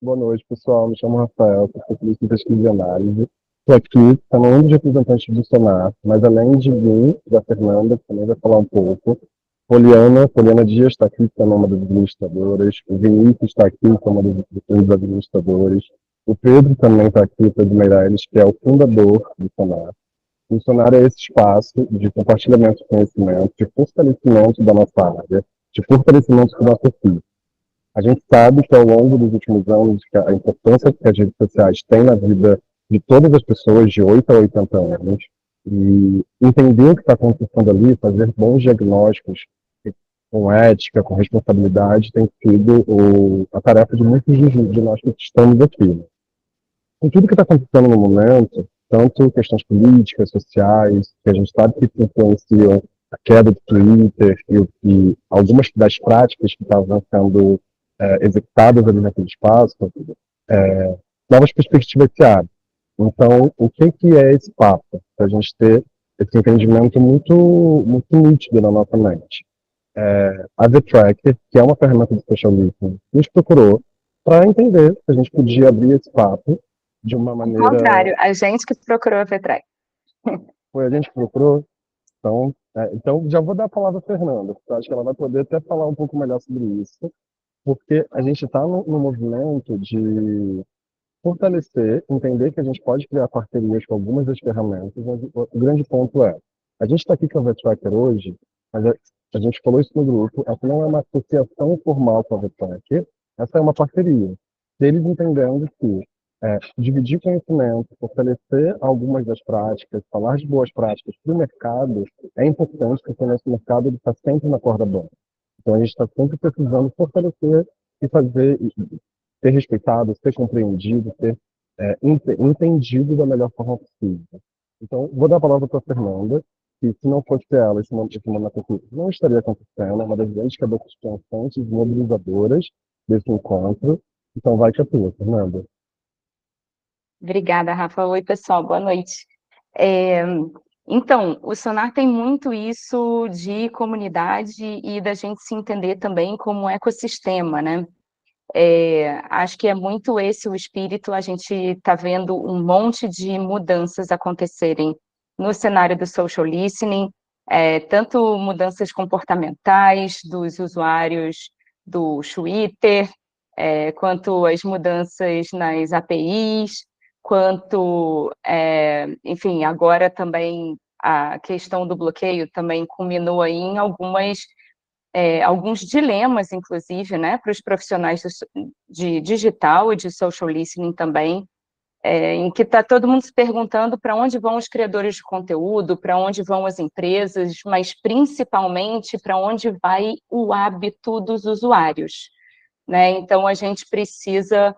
Boa noite, pessoal. Me chamo Rafael, sou especialista em pesquisa e análise. Estou aqui como um dos representantes do Senar, mas além de mim, da Fernanda, que também vai falar um pouco, Poliana Dias está aqui, que é uma das administradoras, o Vinícius está aqui, que é uma dos administradores, o Pedro também está aqui, o Pedro Meirelles, que é o fundador do Senar. O Senar é esse espaço de compartilhamento de conhecimento, de fortalecimento da nossa área, de fortalecimento do nosso filho. A gente sabe que ao longo dos últimos anos, a importância que as redes sociais têm na vida de todas as pessoas de 8 a 80 anos, e entender o que está acontecendo ali, fazer bons diagnósticos com ética, com responsabilidade, tem sido a tarefa de muitos de nós que estamos aqui. Com tudo que está acontecendo no momento, tanto questões políticas, sociais, que a gente sabe que influenciam a queda do Twitter e algumas das práticas que estavam sendo executadas ali naquele espaço, novas perspectivas se abrem. Então, o que é esse papo? Para a gente ter esse entendimento muito nítido na nossa mente. A The Tracker, que é uma ferramenta de social listening, nos procurou para entender se a gente podia abrir esse papo de uma Ao maneira. contrário, a gente que procurou a Vetrac. Foi a gente que procurou. Então, já vou dar a palavra à Fernanda, porque eu acho que ela vai poder até falar um pouco melhor sobre isso, porque a gente está no movimento de fortalecer, entender que a gente pode criar parcerias com algumas das ferramentas, mas o grande ponto é, a gente está aqui com a VTracker hoje, mas a gente falou isso no grupo, essa não é uma associação formal com a VTracker, essa é uma parceria. Eles entendendo que dividir conhecimento, fortalecer algumas das práticas, falar de boas práticas para o mercado é importante, porque o nosso mercado está sempre na corda bamba. Então a gente está sempre precisando fortalecer e fazer, ser respeitado, ser compreendido, ser entendido da melhor forma possível. Então, vou dar a palavra para a Fernanda, que se não fosse ela, esse momento aqui não estaria acontecendo, é uma das grandes cabeças pensantes e mobilizadoras desse encontro. Então, vai que é tua, Fernanda. Obrigada, Rafa. Oi, pessoal, boa noite. É, então, o Sonar tem muito isso de comunidade e da gente se entender também como um ecossistema, né? Acho que é muito esse o espírito, a gente está vendo um monte de mudanças acontecerem no cenário do social listening, tanto mudanças comportamentais dos usuários do Twitter, quanto as mudanças nas APIs, quanto, enfim, agora também a questão do bloqueio também culminou aí em alguns dilemas, inclusive, né, para os profissionais de digital e de social listening também, em que está todo mundo se perguntando para onde vão os criadores de conteúdo, para onde vão as empresas, mas principalmente para onde vai o hábito dos usuários, né? Então, a gente precisa,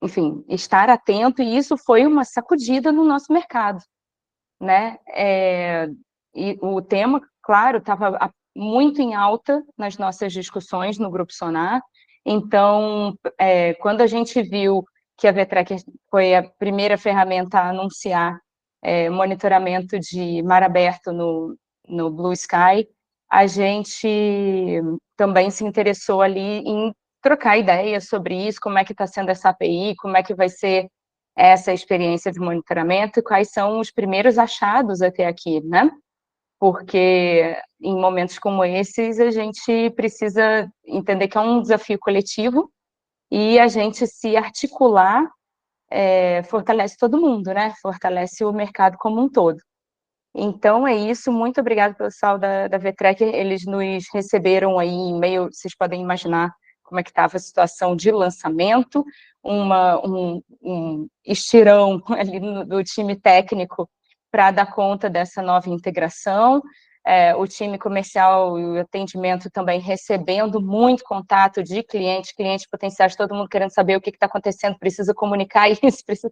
enfim, estar atento, e isso foi uma sacudida no nosso mercado, né? E o tema, claro, estava muito em alta nas nossas discussões no Grupo Sonar. Então, quando a gente viu que a Vetracker foi a primeira ferramenta a anunciar monitoramento de mar aberto no Blue Sky, a gente também se interessou ali em trocar ideias sobre isso, como é que está sendo essa API, como é que vai ser essa experiência de monitoramento e quais são os primeiros achados até aqui, né? Porque em momentos como esses a gente precisa entender que é um desafio coletivo e a gente se articular fortalece todo mundo, né? Fortalece o mercado como um todo. Então é isso, muito obrigada pessoal da VTracker, eles nos receberam aí em meio, vocês podem imaginar como é que estava a situação de lançamento, um estirão ali do time técnico para dar conta dessa nova integração, o time comercial e o atendimento também recebendo muito contato de clientes potenciais, todo mundo querendo saber o que está acontecendo, precisa comunicar isso, precisa...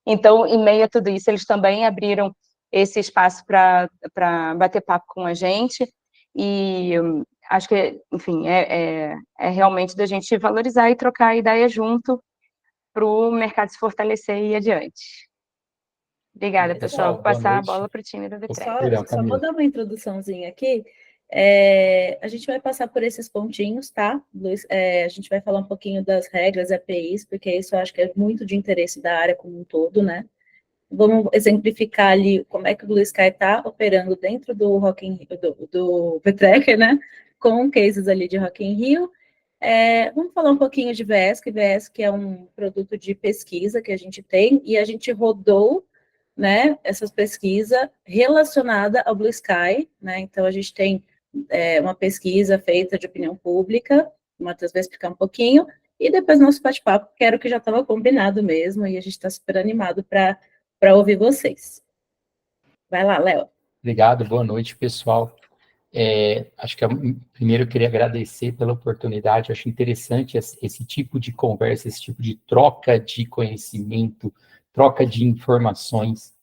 Então, em meio a tudo isso, eles também abriram esse espaço para bater papo com a gente, e acho que, enfim, é realmente da gente valorizar e trocar ideia junto para o mercado se fortalecer e ir adiante. E Obrigada, aí, pessoal. Vou pessoal, boa passar a noite. bola para o time da Opa, Vitrec. perdão, Só vou Camila. dar uma introduçãozinha aqui. A gente vai passar por esses pontinhos, tá, Luiz? A gente vai falar um pouquinho das regras APIs, porque isso eu acho que é muito de interesse da área como um todo, né? Vamos exemplificar ali como é que o Blue Sky está operando dentro do do VTracker, né? Com cases ali de Rock in Rio. Vamos falar um pouquinho de VESC. VESC é um produto de pesquisa que a gente tem e a gente rodou, né, essas pesquisas relacionadas ao Blue Sky, né? Então a gente tem uma pesquisa feita de opinião pública, o Matheus vai explicar um pouquinho, e depois nosso bate-papo, que era o que já estava combinado mesmo, e a gente está super animado para ouvir vocês. Vai lá, Léo. Obrigado, boa noite, pessoal. Acho que primeiro eu queria agradecer pela oportunidade, eu acho interessante esse tipo de conversa, esse tipo de troca de conhecimento, troca de informações.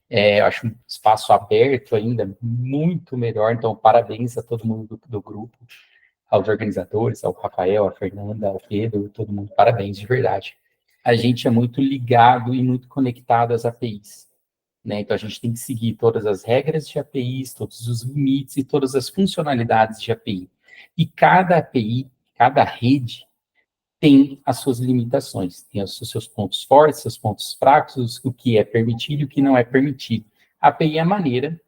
Eu acho um espaço aberto ainda, muito melhor, então parabéns a todo mundo do grupo, aos organizadores, ao Rafael, à Fernanda, ao Pedro, todo mundo, parabéns, de verdade. A gente é muito ligado e muito conectado às APIs. Né? Então, a gente tem que seguir todas as regras de APIs, todos os limites e todas as funcionalidades de API. E cada API, cada rede, tem as suas limitações, tem os seus pontos fortes, seus pontos fracos, o que é permitido e o que não é permitido. A API é a maneira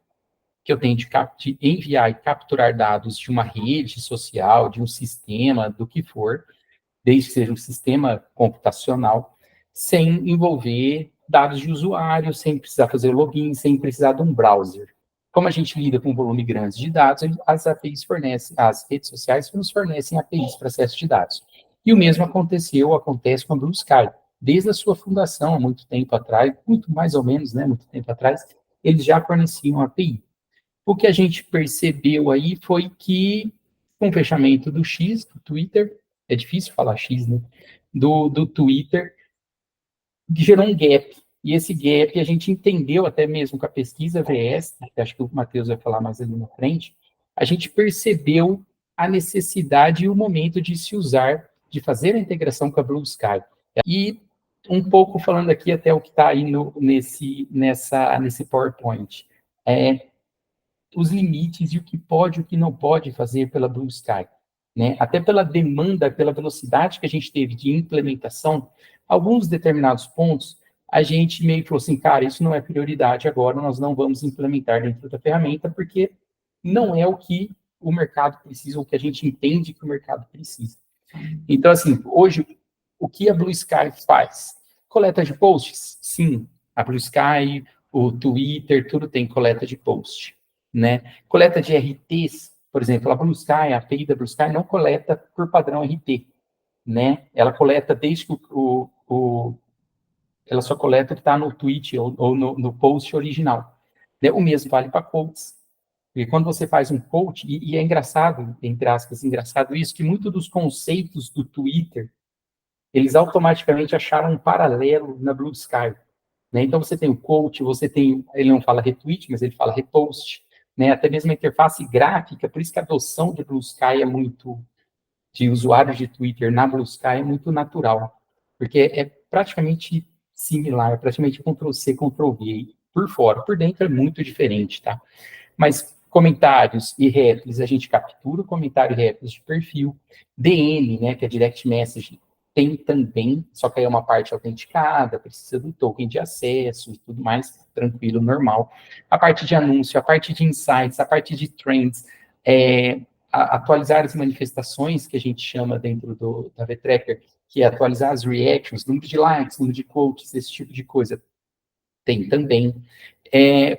que eu tenho de enviar e capturar dados de uma rede social, de um sistema, do que for, desde que seja um sistema computacional, sem envolver dados de usuário, sem precisar fazer login, sem precisar de um browser. Como a gente lida com um volume grande de dados, as APIs fornecem, as redes sociais nos fornecem APIs para acesso de dados. E o mesmo acontece com a Blue Sky. Desde a sua fundação, há muito tempo atrás, muito mais ou menos, né, muito tempo atrás, eles já forneciam API. O que a gente percebeu aí foi que, com o fechamento do X, do Twitter, é difícil falar X, né? Do Twitter, gerou um gap. E esse gap a gente entendeu até mesmo com a pesquisa VS, que acho que o Matheus vai falar mais ali na frente, a gente percebeu a necessidade e o momento de se usar, de fazer a integração com a Blue Sky. E um pouco falando aqui até o que está aí nesse PowerPoint. Os limites e o que pode e o que não pode fazer pela Blue Sky. Né? Até pela demanda, pela velocidade que a gente teve de implementação, alguns determinados pontos, a gente meio que falou assim, cara, isso não é prioridade agora, nós não vamos implementar dentro da ferramenta, porque não é o que o mercado precisa, o que a gente entende que o mercado precisa. Então, assim, hoje, o que a Blue Sky faz? Coleta de posts? Sim. A Blue Sky, o Twitter, tudo tem coleta de post. Né? Coleta de RTs, por exemplo, a Blue Sky, a API da Blue Sky não coleta por padrão RT, né? Ela coleta desde que ela só coleta o que está no tweet ou no post original. Né? O mesmo vale para quotes. Porque quando você faz um quote, e é engraçado, entre aspas, engraçado isso, que muitos dos conceitos do Twitter, eles automaticamente acharam um paralelo na Blue Sky. Né? Então, você tem o quote, ele não fala retweet, mas ele fala repost, né? Até mesmo a interface gráfica, por isso que a adoção de Blue Sky de usuários de Twitter na Blue Sky é muito natural, porque é praticamente similar, praticamente Ctrl+C, Ctrl+V por fora, por dentro é muito diferente, tá? Mas comentários e réplies, a gente captura o comentário e réplies de perfil, DM, né, que é Direct Message, tem também, só que aí é uma parte autenticada, precisa do token de acesso e tudo mais, tranquilo, normal. A parte de anúncio, a parte de insights, a parte de trends, atualizar as manifestações, que a gente chama dentro da VTracker, que é atualizar as reactions, número de likes, número de quotes, esse tipo de coisa. Tem também.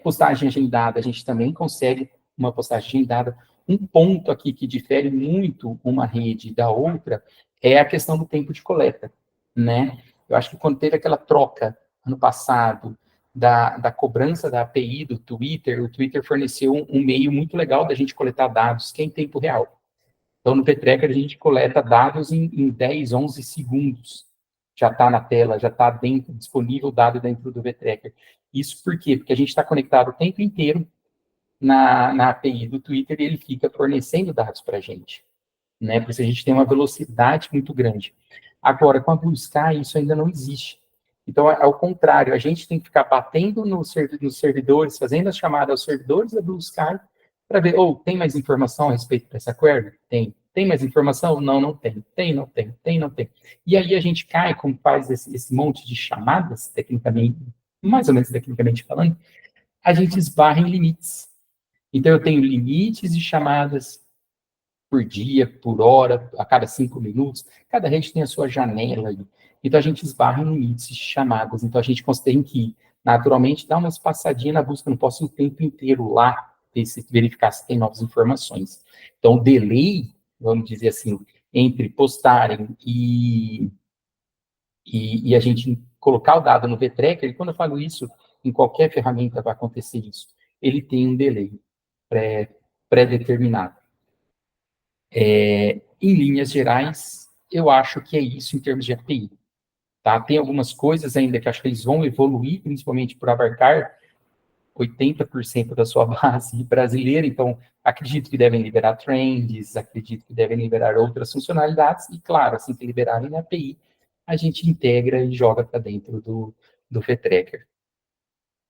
Postagem agendada, a gente também consegue uma postagem agendada. Um ponto aqui que difere muito uma rede da outra é a questão do tempo de coleta, né? Eu acho que quando teve aquela troca, ano passado, da cobrança da API do Twitter, o Twitter forneceu um meio muito legal da gente coletar dados, que é em tempo real. Então, no VTracker, a gente coleta dados em 10, 11 segundos. Já está na tela, já está disponível o dado dentro do VTracker. Isso por quê? Porque a gente está conectado o tempo inteiro na API do Twitter e ele fica fornecendo dados para a gente. Né? Por isso a gente tem uma velocidade muito grande. Agora, com a Blue Sky, isso ainda não existe. Então, ao contrário, a gente tem que ficar batendo nos servidores, fazendo as chamadas aos servidores da Blue Sky para ver, ou tem mais informação a respeito dessa query? Tem. Tem mais informação? Não, não tem. Tem, não tem. Tem, não tem. E aí a gente cai, como faz esse monte de chamadas, tecnicamente, mais ou menos tecnicamente falando, a gente esbarra em limites. Então, eu tenho limites de chamadas por dia, por hora, a cada 5 minutos. Cada rede tem a sua janela ali. Então, a gente esbarra em limites de chamadas. Então, a gente tem que, naturalmente, dar uma espaçadinha na busca. Não posso ir o tempo inteiro lá verificar se tem novas informações. Então, o delay, vamos dizer assim, entre postarem e a gente colocar o dado no VTracker, e quando eu falo isso, em qualquer ferramenta vai acontecer isso, ele tem um delay pré-determinado. Em linhas gerais, eu acho que é isso em termos de API. Tá? Tem algumas coisas ainda que acho que eles vão evoluir, principalmente por abarcar 80% da sua base brasileira, então acredito que devem liberar trends, acredito que devem liberar outras funcionalidades, e claro, assim que liberarem a API, a gente integra e joga para dentro do VTracker.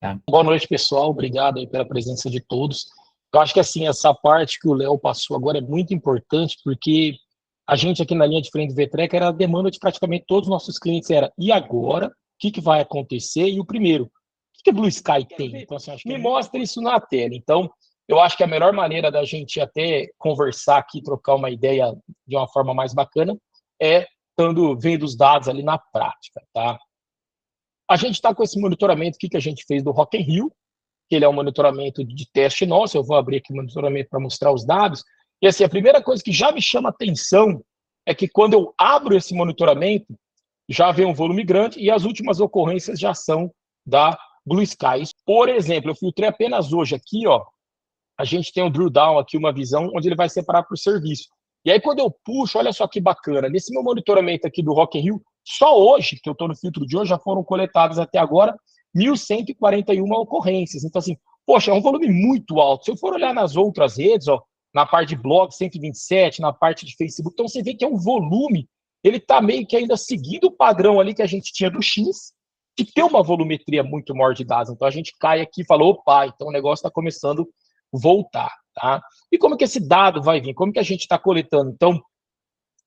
Tá? Boa noite, pessoal, obrigado aí pela presença de todos. Eu acho que assim, essa parte que o Léo passou agora é muito importante, porque a gente aqui na linha de frente do VTracker era a demanda de praticamente todos os nossos clientes, era, e agora? O que vai acontecer? E o primeiro, o que a Blue Sky tem? Então, assim, acho que me mostra isso na tela. Então, eu acho que a melhor maneira da gente até conversar aqui, trocar uma ideia de uma forma mais bacana, é vendo os dados ali na prática, tá? A gente está com esse monitoramento aqui que a gente fez do Rock in Rio, que ele é um monitoramento de teste nosso. Eu vou abrir aqui o monitoramento para mostrar os dados. E assim, a primeira coisa que já me chama atenção é que quando eu abro esse monitoramento, já vem um volume grande e as últimas ocorrências já são da Blue Sky. Por exemplo, eu filtrei apenas hoje aqui, ó, a gente tem um drill down aqui, uma visão onde ele vai separar por serviço. E aí quando eu puxo, olha só que bacana, nesse meu monitoramento aqui do Rock in Rio, só hoje, que eu estou no filtro de hoje, já foram coletadas até agora 1.141 ocorrências. Então assim, poxa, é um volume muito alto. Se eu for olhar nas outras redes, ó, na parte de blog 127, na parte de Facebook, então você vê que é um volume, ele está meio que ainda seguindo o padrão ali que a gente tinha do X, de ter uma volumetria muito maior de dados. Então a gente cai aqui e fala, opa, então o negócio está começando a voltar, tá? E como que esse dado vai vir? Como que a gente está coletando? Então,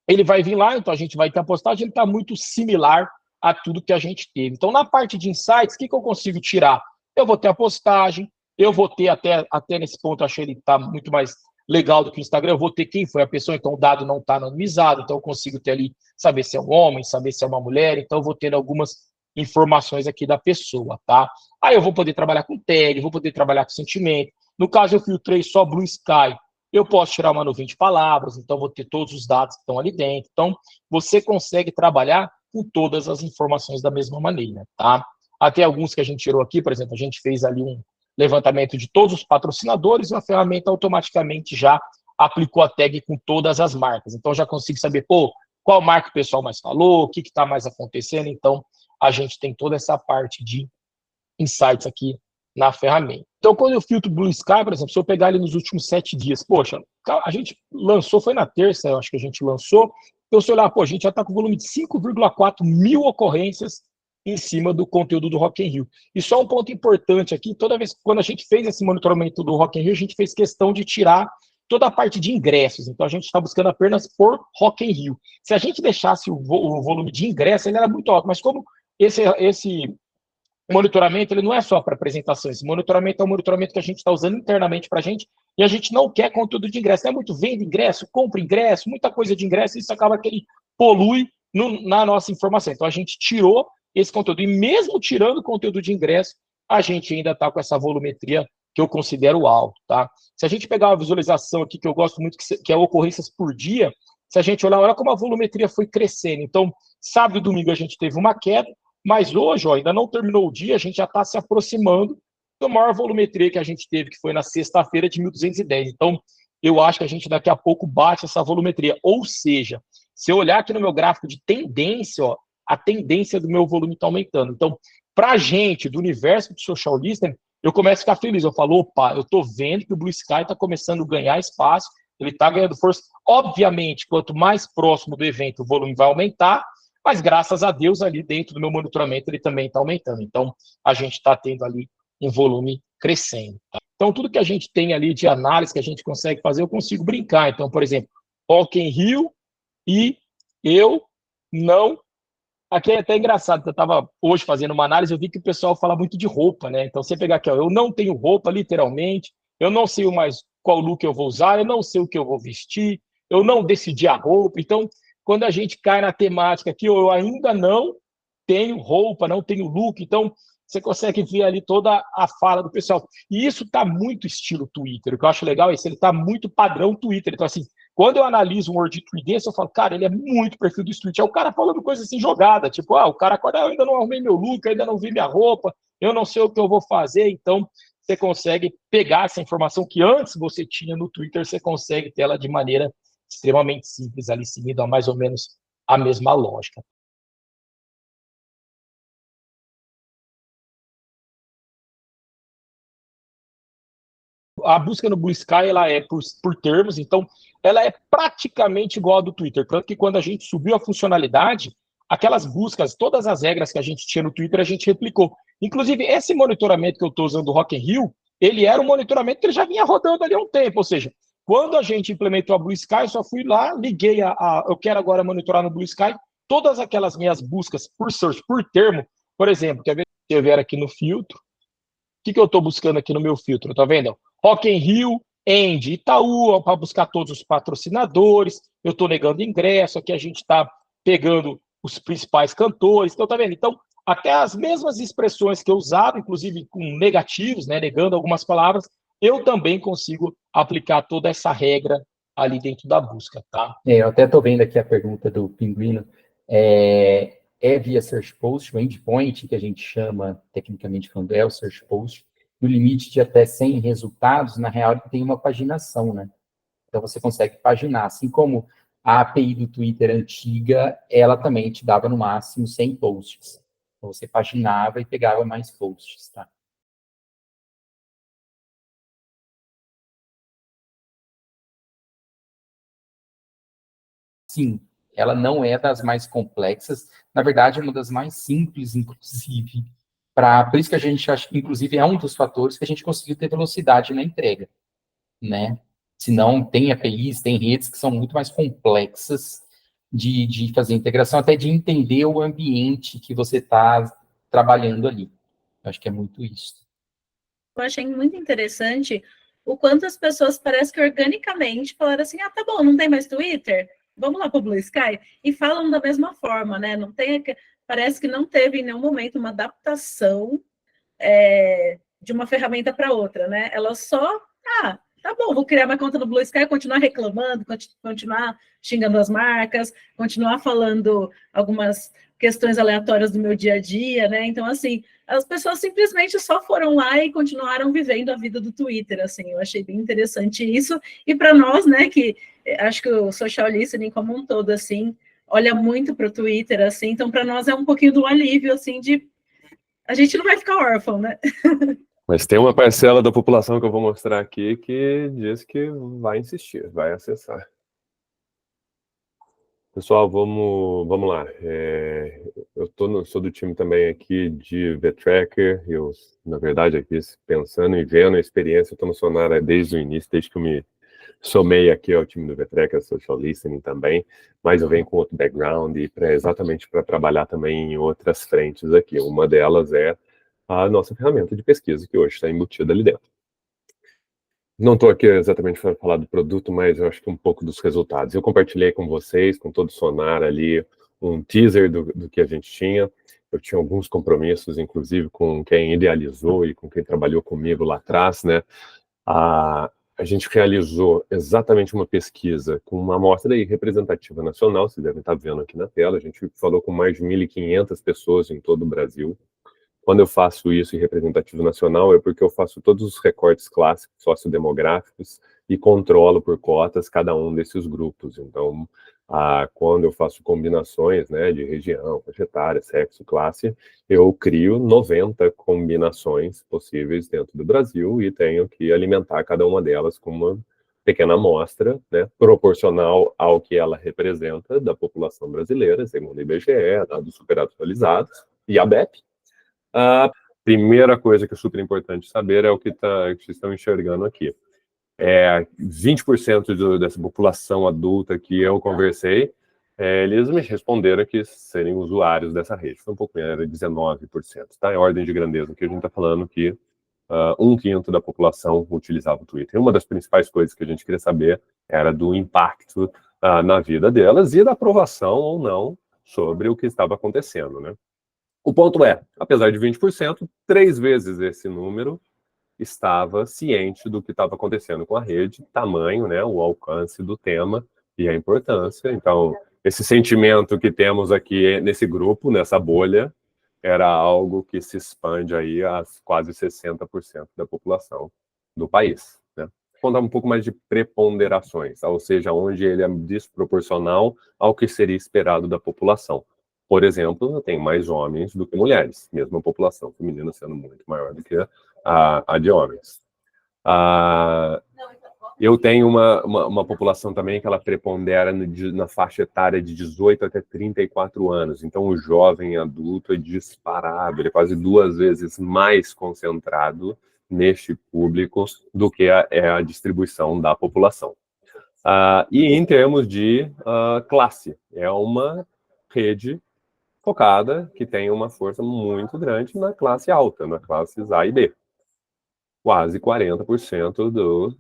ele vai vir lá, então a gente vai ter a postagem, ele está muito similar a tudo que a gente teve. Então, na parte de insights, o que eu consigo tirar? Eu vou ter a postagem, eu vou ter até nesse ponto, achei ele está muito mais legal do que o Instagram, eu vou ter quem foi a pessoa, então o dado não está anonimizado, então eu consigo ter ali, saber se é um homem, saber se é uma mulher, então eu vou ter algumas informações aqui da pessoa, tá? Aí eu vou poder trabalhar com tag, vou poder trabalhar com sentimento. No caso, eu filtrei só Blue Sky, eu posso tirar uma nuvem de palavras, então vou ter todos os dados que estão ali dentro. Então, você consegue trabalhar com todas as informações da mesma maneira, tá? Até alguns que a gente tirou aqui, por exemplo, a gente fez ali um levantamento de todos os patrocinadores e a ferramenta automaticamente já aplicou a tag com todas as marcas. Então, já consigo saber, pô, qual marca o pessoal mais falou, o que está mais acontecendo. Então, a gente tem toda essa parte de insights aqui na ferramenta. Então, quando eu filtro Blue Sky, por exemplo, se eu pegar ele nos últimos 7 dias, poxa, a gente lançou, foi na terça, eu acho que a gente lançou, então se eu olhar, pô, a gente já está com volume de 5,4 mil ocorrências em cima do conteúdo do Rock in Rio. E só um ponto importante aqui, toda vez que quando a gente fez esse monitoramento do Rock in Rio, a gente fez questão de tirar toda a parte de ingressos, então a gente está buscando apenas por Rock in Rio. Se a gente deixasse o volume de ingressos, ele era muito alto, mas como esse monitoramento, ele não é só para apresentação, esse monitoramento é um monitoramento que a gente está usando internamente para a gente, e a gente não quer conteúdo de ingresso, é muito venda ingresso, compra ingresso, muita coisa de ingresso, e isso acaba que ele polui na nossa informação. Então a gente tirou esse conteúdo, e mesmo tirando o conteúdo de ingresso, a gente ainda está com essa volumetria que eu considero alto, tá? Se a gente pegar uma visualização aqui, que eu gosto muito, que é ocorrências por dia, se a gente olha como a volumetria foi crescendo. Então, sábado e domingo a gente teve uma queda, mas hoje, ó, ainda não terminou o dia, a gente já está se aproximando da maior volumetria que a gente teve, que foi na sexta-feira, de 1.210. Então, eu acho que a gente daqui a pouco bate essa volumetria. Ou seja, se eu olhar aqui no meu gráfico de tendência, ó, a tendência do meu volume está aumentando. Então, para a gente, do universo do social listening, eu começo a ficar feliz. Eu falo, opa, eu estou vendo que o Blue Sky está começando a ganhar espaço, ele está ganhando força. Obviamente, quanto mais próximo do evento, o volume vai aumentar, mas graças a Deus, ali dentro do meu monitoramento, ele também está aumentando. Então, a gente está tendo ali um volume crescendo. Tá? Então, tudo que a gente tem ali de análise que a gente consegue fazer, eu consigo brincar. Então, por exemplo, Rock in Rio e eu não... Aqui é até engraçado, que eu estava hoje fazendo uma análise, eu vi que o pessoal fala muito de roupa, né? Então, você pegar aqui, ó, eu não tenho roupa, literalmente, eu não sei mais qual look eu vou usar, eu não sei o que eu vou vestir, eu não decidi a roupa. Então, quando a gente cai na temática aqui, eu ainda não tenho roupa, não tenho look, então você consegue ver ali toda a fala do pessoal. E isso está muito estilo Twitter. O que eu acho legal é isso, ele está muito padrão Twitter. Então, assim, quando eu analiso um word tweet desse, eu falo, cara, ele é muito perfil do street. É o cara falando coisa assim jogada, tipo, o cara acorda, eu ainda não arrumei meu look, ainda não vi minha roupa, eu não sei o que eu vou fazer. Então, você consegue pegar essa informação que antes você tinha no Twitter, você consegue ter ela de maneira extremamente simples, ali seguindo a mais ou menos a mesma lógica. A busca no Blue Sky, ela é por termos, então ela é praticamente igual a do Twitter, tanto que quando a gente subiu a funcionalidade, aquelas buscas, todas as regras que a gente tinha no Twitter, a gente replicou. Inclusive, esse monitoramento que eu estou usando do Rock in Rio, ele era um monitoramento que ele já vinha rodando ali há um tempo, ou seja, quando a gente implementou a Blue Sky, eu só fui lá, liguei eu quero agora monitorar no Blue Sky, todas aquelas minhas buscas por search, por termo, por exemplo, quer ver se eu vier aqui no filtro, o que eu estou buscando aqui no meu filtro, tá vendo? Rock in Rio, End, Itaú, para buscar todos os patrocinadores, eu estou negando ingresso, aqui a gente está pegando os principais cantores, então tá vendo? Então, até as mesmas expressões que eu usava, inclusive com negativos, né, negando algumas palavras, eu também consigo aplicar toda essa regra ali dentro da busca, tá? Eu até estou vendo aqui a pergunta do Pinguino. É via Search Post, o endpoint, que a gente chama, tecnicamente falando, é o Search Post, no limite de até 100 resultados, na real, ele tem uma paginação, né? Então, você consegue paginar. Assim como a API do Twitter antiga, ela também te dava, no máximo, 100 posts. Então, você paginava e pegava mais posts, tá? Sim, ela não é das mais complexas, na verdade é uma das mais simples, inclusive. Por isso que a gente acha que, inclusive, é um dos fatores que a gente conseguiu ter velocidade na entrega, né? Se não, tem APIs, tem redes que são muito mais complexas de fazer integração, até de entender o ambiente que você está trabalhando ali. Eu acho que é muito isso. Eu achei muito interessante o quanto as pessoas parece que organicamente falaram assim, tá bom, não tem mais Twitter? Vamos lá para o Blue Sky? E falam da mesma forma, né? Não tem, parece que não teve em nenhum momento uma adaptação de uma ferramenta para outra, né? Ela só, tá bom, vou criar uma conta no Blue Sky, continuar reclamando, continuar xingando as marcas, continuar falando algumas questões aleatórias do meu dia a dia, né? Então, assim, as pessoas simplesmente só foram lá e continuaram vivendo a vida do Twitter, assim, eu achei bem interessante isso, e para nós, né, que acho que o social listening como um todo, assim, olha muito para o Twitter, assim, então para nós é um pouquinho do alívio, assim, de a gente não vai ficar órfão, né? Mas tem uma parcela da população que eu vou mostrar aqui que diz que vai insistir, vai acessar. Pessoal, vamos lá. Eu sou do time também aqui de VTracker. Eu, na verdade, aqui pensando e vendo a experiência, eu estou no Sonar desde o início, desde que eu me somei aqui ao time do VTracker, Social Listening também, mas eu venho com outro background e exatamente para trabalhar também em outras frentes aqui. Uma delas é a nossa ferramenta de pesquisa, que hoje está embutida ali dentro. Não estou aqui exatamente para falar do produto, mas eu acho que um pouco dos resultados. Eu compartilhei com vocês, com todo o Sonar ali, um teaser do que a gente tinha. Eu tinha alguns compromissos, inclusive com quem idealizou e com quem trabalhou comigo lá atrás, né? A gente realizou exatamente uma pesquisa com uma amostra aí representativa nacional, vocês devem estar vendo aqui na tela. A gente falou com mais de 1.500 pessoas em todo o Brasil. Quando eu faço isso em representativo nacional, é porque eu faço todos os recortes clássicos, sociodemográficos, e controlo por cotas cada um desses grupos. Então, quando eu faço combinações, né, de região, faixa etária, sexo, classe, eu crio 90 combinações possíveis dentro do Brasil e tenho que alimentar cada uma delas com uma pequena amostra, né, proporcional ao que ela representa da população brasileira, segundo o IBGE, dados super atualizados, e a BEP, primeira coisa que é super importante saber é o que vocês estão enxergando aqui. 20% dessa população adulta que eu conversei, eles me responderam que serem usuários dessa rede. Foi um pouco menos, era 19%. Tá? Em ordem de grandeza, que a gente está falando que 1/5 da população utilizava o Twitter. Uma das principais coisas que a gente queria saber era do impacto na vida delas e da aprovação ou não sobre o que estava acontecendo, né? O ponto é, apesar de 20%, 3 vezes esse número estava ciente do que estava acontecendo com a rede, tamanho, né, o alcance do tema e a importância. Então, esse sentimento que temos aqui nesse grupo, nessa bolha, era algo que se expande aí a quase 60% da população do país, né? Vou contar um pouco mais de preponderações, ou seja, onde ele é desproporcional ao que seria esperado da população. Por exemplo, tem mais homens do que mulheres, mesmo a população feminina sendo muito maior do que a de homens. Eu tenho uma população também que ela prepondera na faixa etária de 18 até 34 anos. Então, o jovem adulto é disparado, ele é quase 2 vezes mais concentrado neste público do que a distribuição da população. E em termos de classe, é uma rede focada que tem uma força muito grande na classe alta, na classes A e B. Quase 40%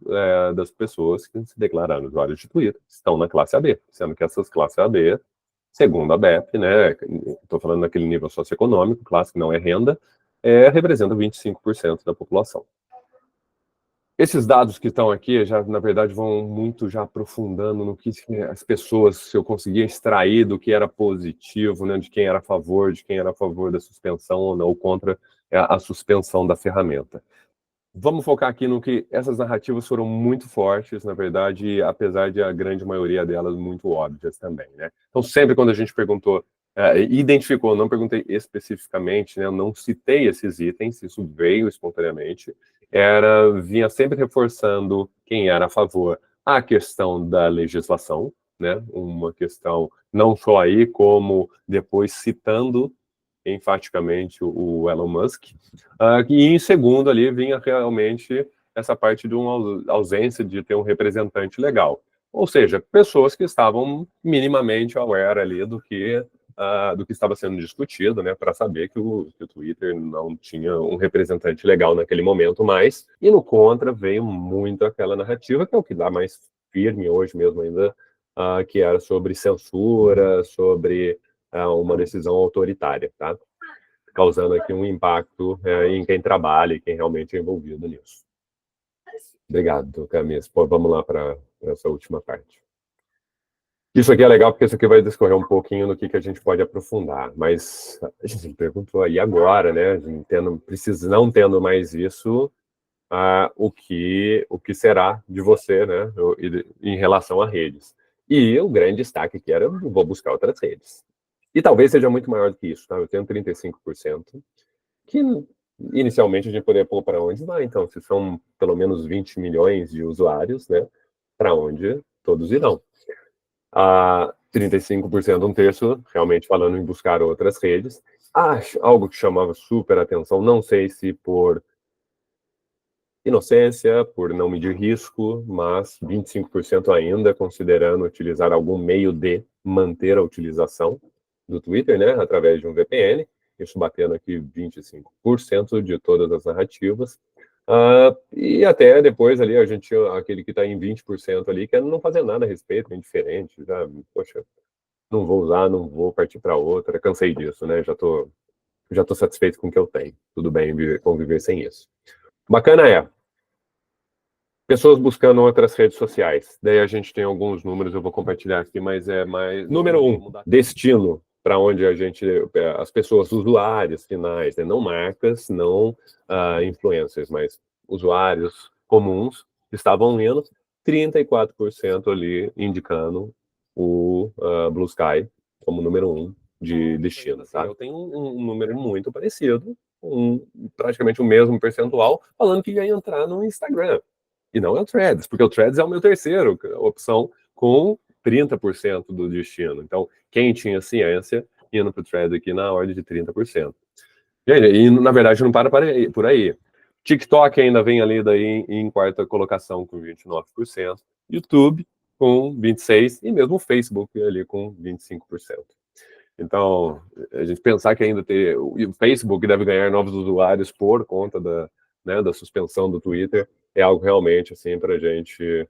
das pessoas que se declararam usuários de Twitter estão na classe AB, sendo que essas classes AB, segundo a BEP, né, estou falando naquele nível socioeconômico, classe que não é renda, representa 25% da população. Esses dados que estão aqui, já na verdade, vão muito já aprofundando no que as pessoas, se eu conseguia extrair do que era positivo, né, de quem era a favor da suspensão ou não, contra a suspensão da ferramenta. Vamos focar aqui no que essas narrativas foram muito fortes, na verdade, apesar de a grande maioria delas muito óbvias também, né? Então, sempre quando a gente perguntou, identificou, não perguntei especificamente, né, eu não citei esses itens, isso veio espontaneamente, vinha sempre reforçando quem era a favor a questão da legislação, né? Uma questão não só aí, como depois citando enfaticamente o Elon Musk, e em segundo ali vinha realmente essa parte de uma ausência de ter um representante legal, ou seja, pessoas que estavam minimamente aware ali do que estava sendo discutido, né, para saber que o Twitter não tinha um representante legal naquele momento mais, e no contra veio muito aquela narrativa que é o que dá mais firme hoje mesmo ainda, que era sobre censura, sobre uma decisão autoritária, tá? Causando aqui um impacto em quem trabalha e quem realmente é envolvido nisso. Obrigado, Camis. Vamos lá para essa última parte. Isso aqui é legal porque isso aqui vai discorrer um pouquinho no que a gente pode aprofundar, mas a gente perguntou aí agora, né, não tendo mais isso, o que será de você, né, em relação a redes. E o grande destaque que era, vou buscar outras redes. E talvez seja muito maior do que isso, tá? Eu tenho 35%, que inicialmente a gente poderia pôr para onde vai, então, se são pelo menos 20 milhões de usuários, né, para onde todos irão. 35%, um terço, realmente falando em buscar outras redes. Algo que chamava super atenção, não sei se por inocência, por não medir risco, mas 25% ainda considerando utilizar algum meio de manter a utilização do Twitter, né, através de um VPN, isso batendo aqui 25% de todas as narrativas, e até depois ali a gente tinha aquele que está em 20% ali, que é não fazer nada a respeito, é indiferente, já, poxa, não vou usar, não vou partir para outra, cansei disso, né, já tô satisfeito com o que eu tenho, tudo bem conviver sem isso. Bacana pessoas buscando outras redes sociais. Daí a gente tem alguns números, eu vou compartilhar aqui, mas é mais... Número 1, destino, para onde as pessoas, usuários finais, né? Não marcas, não influencers, mas usuários comuns, estavam indo, 34% ali indicando o Blue Sky como número 1 de destino, tá? Eu tenho um número muito parecido, praticamente o mesmo percentual, falando que ia entrar no Instagram. E não é o Threads, porque o Threads é o meu terceiro opção, com 30% do destino. Então, quem tinha ciência, indo para o Threads aqui na ordem de 30%. E, na verdade, não para por aí. TikTok ainda vem ali daí em quarta colocação com 29%, YouTube com 26% e mesmo o Facebook ali com 25%. Então, a gente pensar que ainda o Facebook deve ganhar novos usuários por conta da suspensão do Twitter é algo realmente assim para a gente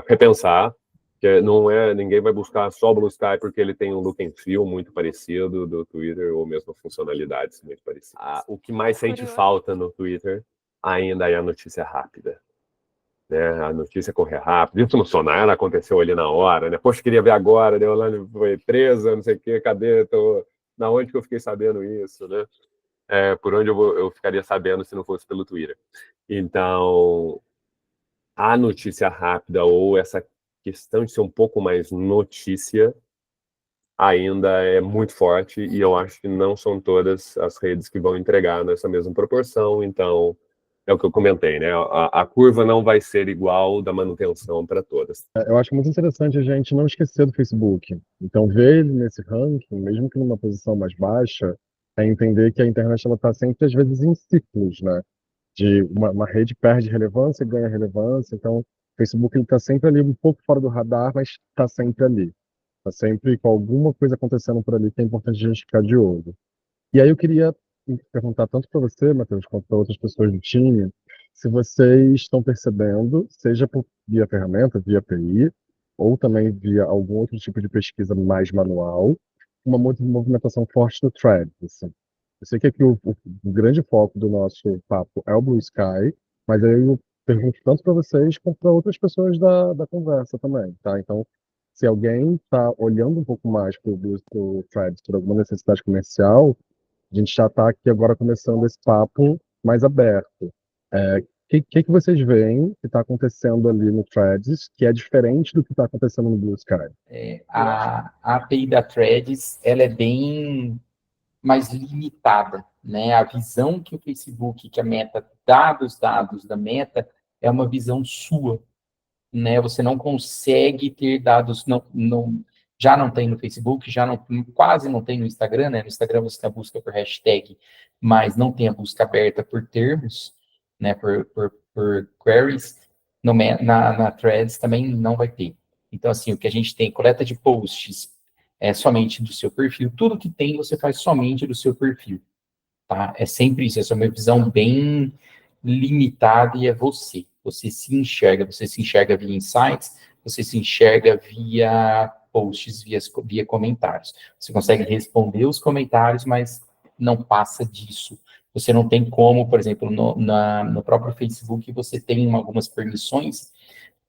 repensar, que ninguém vai buscar só o Blue Sky porque ele tem um look and feel muito parecido do Twitter ou mesmo funcionalidades muito parecidas. O que mais sente falta no Twitter ainda é a notícia rápida. Né, a notícia correr rápido, isso no Sonar aconteceu ali na hora, né? Poxa, queria ver agora, né? Olane foi presa, não sei o quê, cadê? Na onde que eu fiquei sabendo isso, né? Por onde eu ficaria sabendo se não fosse pelo Twitter. Então, a notícia rápida ou essa questão de ser um pouco mais notícia ainda é muito forte e eu acho que não são todas as redes que vão entregar nessa mesma proporção, então é o que eu comentei, né? A curva não vai ser igual da manutenção para todas. Eu acho muito interessante a gente não esquecer do Facebook. Então, ver ele nesse ranking, mesmo que numa posição mais baixa, é entender que a internet está sempre, às vezes, em ciclos, né? De uma rede perde relevância e ganha relevância. Então, o Facebook está sempre ali, um pouco fora do radar, mas está sempre ali. Está sempre com alguma coisa acontecendo por ali que é importante a gente ficar de olho. E aí eu queria perguntar tanto para você, Matheus, quanto para outras pessoas do time, se vocês estão percebendo, seja via ferramenta, via API, ou também via algum outro tipo de pesquisa mais manual, uma movimentação forte do Threads. Assim. Eu sei que aqui o grande foco do nosso papo é o Blue Sky, mas aí eu pergunto tanto para vocês quanto para outras pessoas da conversa também, tá? Então, se alguém está olhando um pouco mais para o Threads por alguma necessidade comercial, a gente já está aqui agora começando esse papo mais aberto. Que vocês veem que está acontecendo ali no Threads que é diferente do que está acontecendo no Blue Sky? A API da Threads, ela é bem mais limitada, né? A visão que o Facebook, que a Meta dá dos dados da Meta, é uma visão sua, né? Você não consegue ter dados, já não tem no Facebook, quase não tem no Instagram, né? No Instagram você tem a busca por hashtag, mas não tem a busca aberta por termos, né? Por queries. Na Threads também não vai ter. Então, assim, o que a gente tem, coleta de posts, é somente do seu perfil. Tudo que tem, você faz somente do seu perfil, tá? É sempre isso, essa é uma visão bem limitada e é você. Você se enxerga via insights, você se enxerga via posts, via comentários. Você consegue responder os comentários, mas não passa disso. Você não tem como, por exemplo, no próprio Facebook, você tem algumas permissões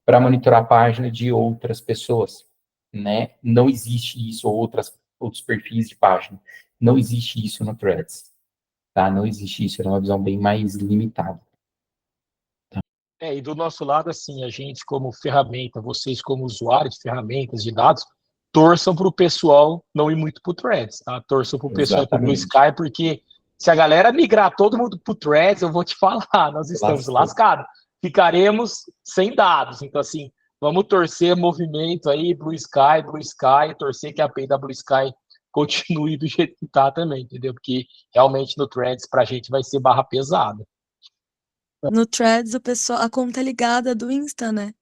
para monitorar a página de outras pessoas, né? Não existe isso, outros perfis de página. Não existe isso no Threads, tá? Não existe isso, é uma visão bem mais limitada. E do nosso lado, assim, a gente como ferramenta, vocês como usuários de ferramentas, de dados, torçam para o pessoal não ir muito para o Threads, tá? Torçam para o pessoal ir para o Blue Sky, porque se a galera migrar todo mundo para o Threads, eu vou te falar, nós estamos lascados. Ficaremos sem dados. Então, assim, vamos torcer movimento aí, Blue Sky, torcer que a API da Blue Sky continue do jeito que está também, entendeu? Porque realmente no Threads para a gente vai ser barra pesada. No Threads, a conta é ligada do Insta, né?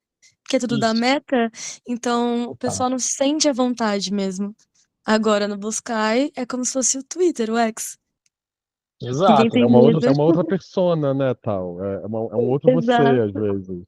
Que é tudo da Meta, então o pessoal não se sente à vontade mesmo. Agora, no Blue Sky, é como se fosse o Twitter, o X. Exato. É uma outra persona, né, tal. É um outro você, às vezes.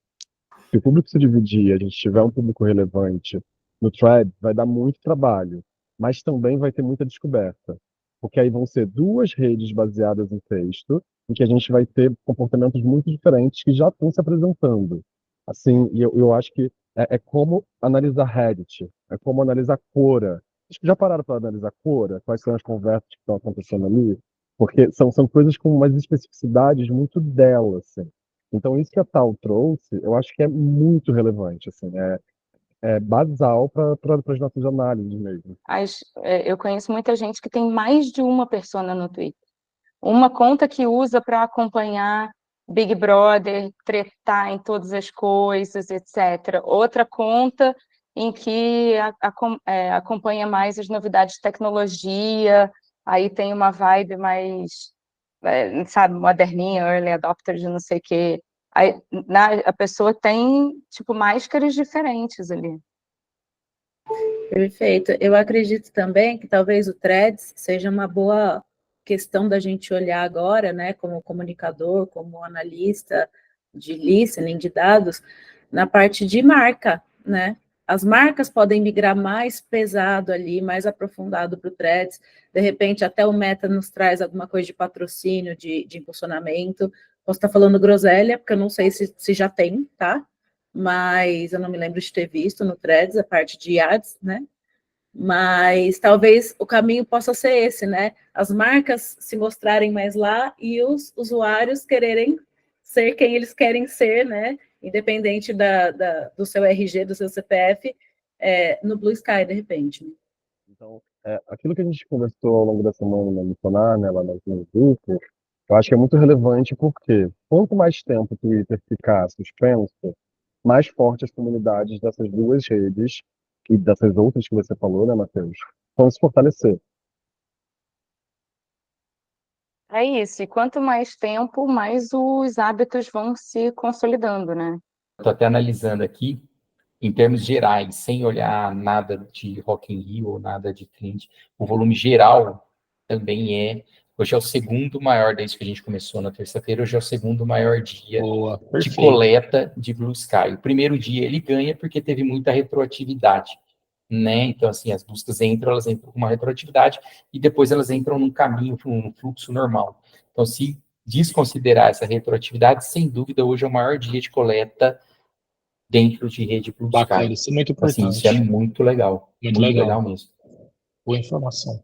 Se o público se dividir e a gente tiver um público relevante no Thread, vai dar muito trabalho, mas também vai ter muita descoberta. Porque aí vão ser duas redes baseadas em texto, em que a gente vai ter comportamentos muito diferentes que já estão se apresentando. Assim, e eu acho que é como analisar Reddit, é como analisar Quora. Acho que já pararam para analisar Quora? Quais são as conversas que estão acontecendo ali? Porque são coisas com umas especificidades muito delas, assim. Então, isso que a Tal trouxe, eu acho que é muito relevante, assim, é basal para as nossas análises mesmo. Eu conheço muita gente que tem mais de uma persona no Twitter. Uma conta que usa para acompanhar Big Brother, tretar em todas as coisas, etc. Outra conta em que acompanha mais as novidades de tecnologia, aí tem uma vibe mais sabe, moderninha, early adopter de não sei o quê. A pessoa tem, tipo, máscaras diferentes ali. Perfeito. Eu acredito também que talvez o Threads seja uma boa questão da gente olhar agora, né, como comunicador, como analista de listening, de dados, na parte de marca, né? As marcas podem migrar mais pesado ali, mais aprofundado para o Threads, de repente até o Meta nos traz alguma coisa de patrocínio, de impulsionamento. Posso estar falando groselha, porque eu não sei se já tem, tá? Mas eu não me lembro de ter visto no Threads a parte de ads, né? Mas talvez o caminho possa ser esse, né? As marcas se mostrarem mais lá e os usuários quererem ser quem eles querem ser, né? Independente do seu RG, do seu CPF, no Blue Sky, de repente. Né? Então, aquilo que a gente conversou ao longo da semana no Sonar, né, lá no grupo, eu acho que é muito relevante porque quanto mais tempo o Twitter ficar suspenso, mais forte as comunidades dessas duas redes e dessas outras que você falou, né, Matheus, vão se fortalecer. É isso, e quanto mais tempo, mais os hábitos vão se consolidando, né? Estou até analisando aqui, em termos gerais, sem olhar nada de Rock in Rio ou nada de trend, o volume geral também hoje é o segundo maior, desde que a gente começou na terça-feira, hoje é o segundo maior dia de coleta de Blue Sky. O primeiro dia ele ganha porque teve muita retroatividade, né? Então, assim, as buscas elas entram com uma retroatividade e depois elas entram num caminho, num fluxo normal. Então, se desconsiderar essa retroatividade, sem dúvida, hoje é o maior dia de coleta dentro de rede Blue Sky. Bacana, isso é muito importante. Assim, isso é muito legal. Muito legal mesmo. Boa informação.